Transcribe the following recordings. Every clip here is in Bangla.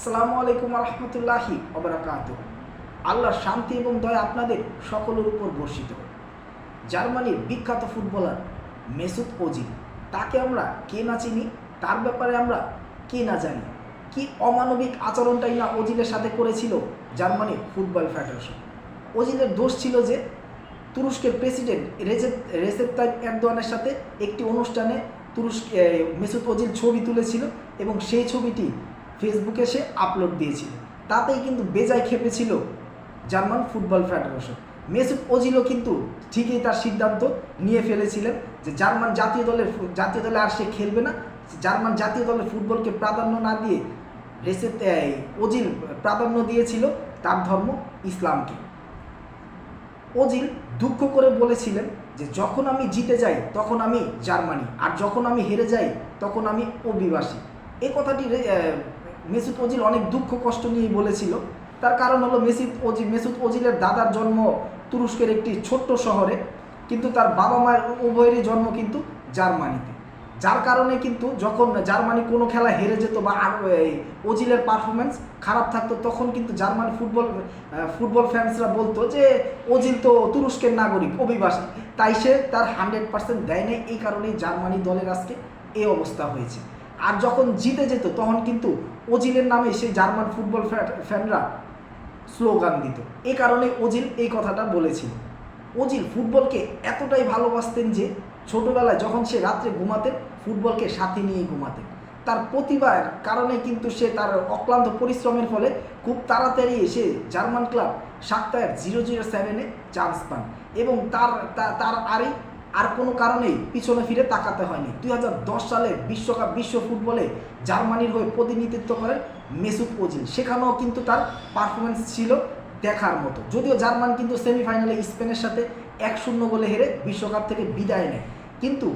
আসসালামু আলাইকুম রহমতুল্লাহি ওবারাকাতু। আল্লাহর শান্তি এবং দয়া আপনাদের সকলের উপর বর্ষিত হোক। জার্মানির বিখ্যাত ফুটবলার মেসুত ওজিল, তাকে আমরা কে না চিনি, তার ব্যাপারে আমরা কে না জানি। কি অমানবিক আচরণটাই না ওজিলের সাথে করেছিল জার্মানির ফুটবল ফেডারেশন। ওজিলের দোষ ছিল যে তুরস্কের প্রেসিডেন্ট রেসেপ তাইপ এরদোয়ানের সাথে একটি অনুষ্ঠানে মেসুত ওজিল ছবি তুলেছিল এবং সেই ছবিটি ফেসবুকে সে আপলোড দিয়েছিল। তাতেই কিন্তু বেজায় খেপেছিল জার্মান ফুটবল ফেডারেশন। মেসুত ওজিলও কিন্তু ঠিকই তার সিদ্ধান্ত নিয়ে ফেলেছিলেন যে জার্মান জাতীয় দলে আর সে খেলবে না। জার্মান জাতীয় দলের ফুটবলকে প্রাধান্য না দিয়ে ওজিল প্রাধান্য দিয়েছিল তার ধর্ম ইসলামকে। ওজিল দুঃখ করে বলেছিলেন যে যখন আমি জিতে যাই তখন আমি জার্মানি, আর যখন আমি হেরে যাই তখন আমি অভিবাসী। এই কথাটি মেসুত ওজিল অনেক দুঃখ কষ্ট নিয়ে বলেছিল। তার কারণ হলো মেসুত ওজিলের দাদার জন্ম তুরস্কের একটি ছোট্ট শহরে, কিন্তু তার বাবা মায়ের উভয়েরই জন্ম কিন্তু জার্মানিতে। যার কারণে কিন্তু যখন জার্মানি কোনো খেলা হেরে যেত বা ওজিলের পারফরমেন্স খারাপ থাকতো, তখন কিন্তু জার্মান ফুটবল ফ্যান্সরা বলতো যে ওজিল তো তুরস্কের নাগরিক, অভিবাসী, তাই সে তার 100% দেয় নাই। এই কারণেই জার্মানি দলের আজকে এই অবস্থা হয়েছে। আর যখন জিতে যেত তখন কিন্তু ওজিলের নামে সেই জার্মান ফুটবল ফ্যানরা স্লোগান দিত। এই কারণে ওজিল এই কথাটা বলেছিল। ওজিল ফুটবলকে এতটাই ভালোবাসতেন যে ছোটোবেলায় যখন সে রাত্রে ঘুমাতেন, ফুটবলকে সাথে নিয়ে ঘুমাতেন। তার প্রতিভার কারণে কিন্তু সে তার অক্লান্ত পরিশ্রমের ফলে খুব তাড়াতাড়ি এসে জার্মান ক্লাব শাখতার 007-এ চান্স পান এবং তার আর কোনো কারণেই পিছনে ফিরে তাকাতে হয়নি। 2010 সালে বিশ্ব ফুটবলে জার্মানির হয়ে প্রতিনিধিত্ব করেন মেসুত ওজিল। সেখানেও কিন্তু তার পারফরমেন্স ছিল দেখার মতো। যদিও জার্মান কিন্তু সেমিফাইনালে স্পেনের সাথে 1-0 গোলে হেরে বিশ্বকাপ থেকে বিদায় নেয়, কিন্তু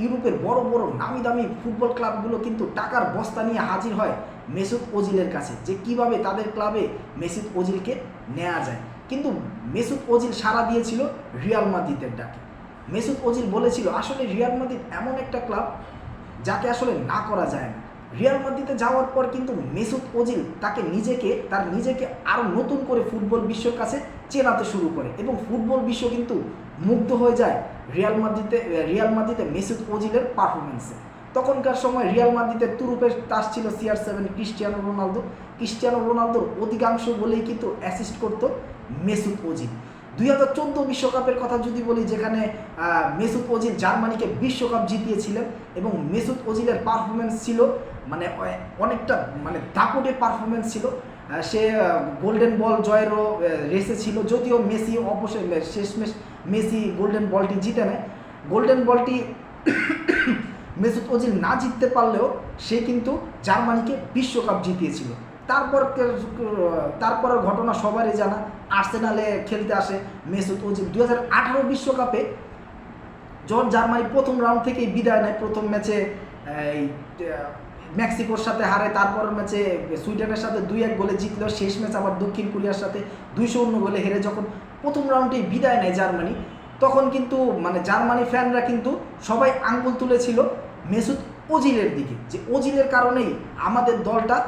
ইউরোপের বড় বড় নামি দামি ফুটবল ক্লাবগুলো কিন্তু টাকার বস্তা নিয়ে হাজির হয় মেসুত ওজিলের কাছে যে কিভাবে তাদের ক্লাবে মেসুত ওজিলকে নেওয়া যায়। কিন্তু মেসুত ওজিল সাড়া দিয়েছিল রিয়াল মাদ্রিদের ডাকে। মেসুত ওজিল বলেছিল আসলে রিয়াল মাদ্রিদ এমন একটা ক্লাব যাকে আসলে না করা যায় না। রিয়াল মাদ্রিদে যাওয়ার পর কিন্তু মেসুত ওজিল তার নিজেকে আরও নতুন করে ফুটবল বিশ্বের কাছে চেনাতে শুরু করে এবং ফুটবল বিশ্ব কিন্তু মুগ্ধ হয়ে যায় রিয়াল মাদ্রিদে মেসুত ওজিলের পারফরমেন্সে। তখনকার সময় রিয়াল মাদ্রিদের তুরুপের তাস ছিল CR7 ক্রিস্টিয়ানো রোনালদোর অধিকাংশ বলেই কিন্তু অ্যাসিস্ট করতো মেসুত ওজিল। 2014 বিশ্বকাপের কথা যদি বলি, যেখানে মেসুত ওজিল জার্মানিকে বিশ্বকাপ জিতিয়েছিলেন এবং মেসুত ওজিলের পারফরমেন্স ছিল অনেকটা দাপটে পারফরমেন্স ছিল। সে গোল্ডেন বল জয়েরও রেসে ছিল, যদিও মেসি অবশ্যই শেষমেশ মেসি গোল্ডেন বলটি জিতে নেয়। গোল্ডেন বলটি মেসুত ওজিল না জিততে পারলেও সে কিন্তু জার্মানিকে বিশ্বকাপ জিতিয়েছিল। তারপরের ঘটনা সবারই জানা, আর্সেনালে খেলতে আসে মেসুত ওজিল। 2018 বিশ্বকাপে যখন জার্মানি প্রথম রাউন্ড থেকেই বিদায় নেয়, প্রথম ম্যাচে মেক্সিকোর সাথে হারে, তারপরের ম্যাচে সুইডেনের সাথে 2-1 গোলে জিতলেও শেষ ম্যাচ আবার দক্ষিণ কোরিয়ার সাথে 2-0 গোলে হেরে যখন প্রথম রাউন্ডেই বিদায় নেয় জার্মানি, তখন কিন্তু জার্মানি ফ্যানরা কিন্তু সবাই আঙ্গুল তুলেছিল মেসুত ওজিলের দিকে, যে ওজিলের কারণেই আমাদের দলটার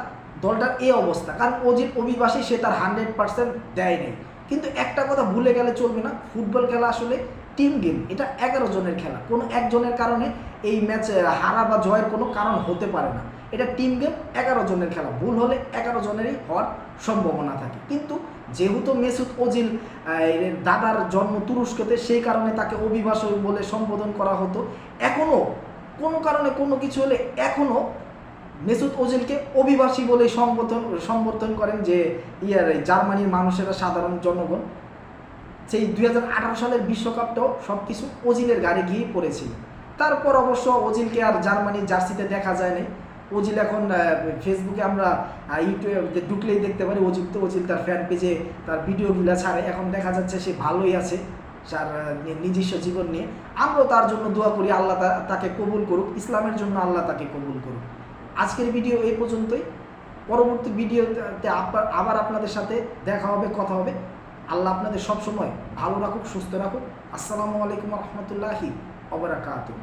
এই অবস্থা। কারণ ওজিল অভিবাসী, সে তার 100% দেয় নেই। কিন্তু একটা কথা ভুলে গেলে চলবে না, ফুটবল খেলা আসলে টিম গেম, এটা 11 জনের খেলা। কোনো একজনের কারণে এই ম্যাচ হারা বা জয়ের কোনো কারণ হতে পারে না। এটা টিম গেম, 11 জনের খেলা। ভুল হলে 11 জনেরই হওয়ার সম্ভাবনা থাকে। কিন্তু যেহেতু মেসুত ওজিল দাদার জন্ম তুরস্কতে, সেই কারণে তাকে অভিবাসী বলে সম্বোধন করা হতো। এখনও কোনো কারণে কোনো কিছু হলে এখনও মেসুত ওজিলকে অভিবাসী বলে সম্বোধন করেন যে জার্মানির মানুষেরা, সাধারণ জনগণ। সেই 2018 সালের বিশ্বকাপটাও সব কিছু ওজিলের গাড়ি গিয়ে পড়েছিল। তারপর অবশ্য ওজিলকে আর জার্মানির জার্সিতে দেখা যায় নাই। ওজিল এখন ফেসবুকে আমরা ইউটিউবে ঢুকলেই দেখতে পারি ওজিল তার ফ্যান পেজে তার ভিডিওগুলো ছাড়ে। এখন দেখা যাচ্ছে সে ভালোই আছে তার নিজস্ব জীবন নিয়ে। আমরাও তার জন্য দোয়া করি, আল্লাহ তাকে কবুল করুক, ইসলামের জন্য আল্লাহ তাকে কবুল করুক। আজকের ভিডিও এই পর্যন্তই। পরবর্তী ভিডিওতে আবার আপনাদের সাথে দেখা হবে, কথা হবে। আল্লাহ আপনাদের সবসময় ভালো রাখুক, সুস্থ রাখুক। আসসালামু আলাইকুম রহমতুল্লাহি ওয়া বারাকাতুহু।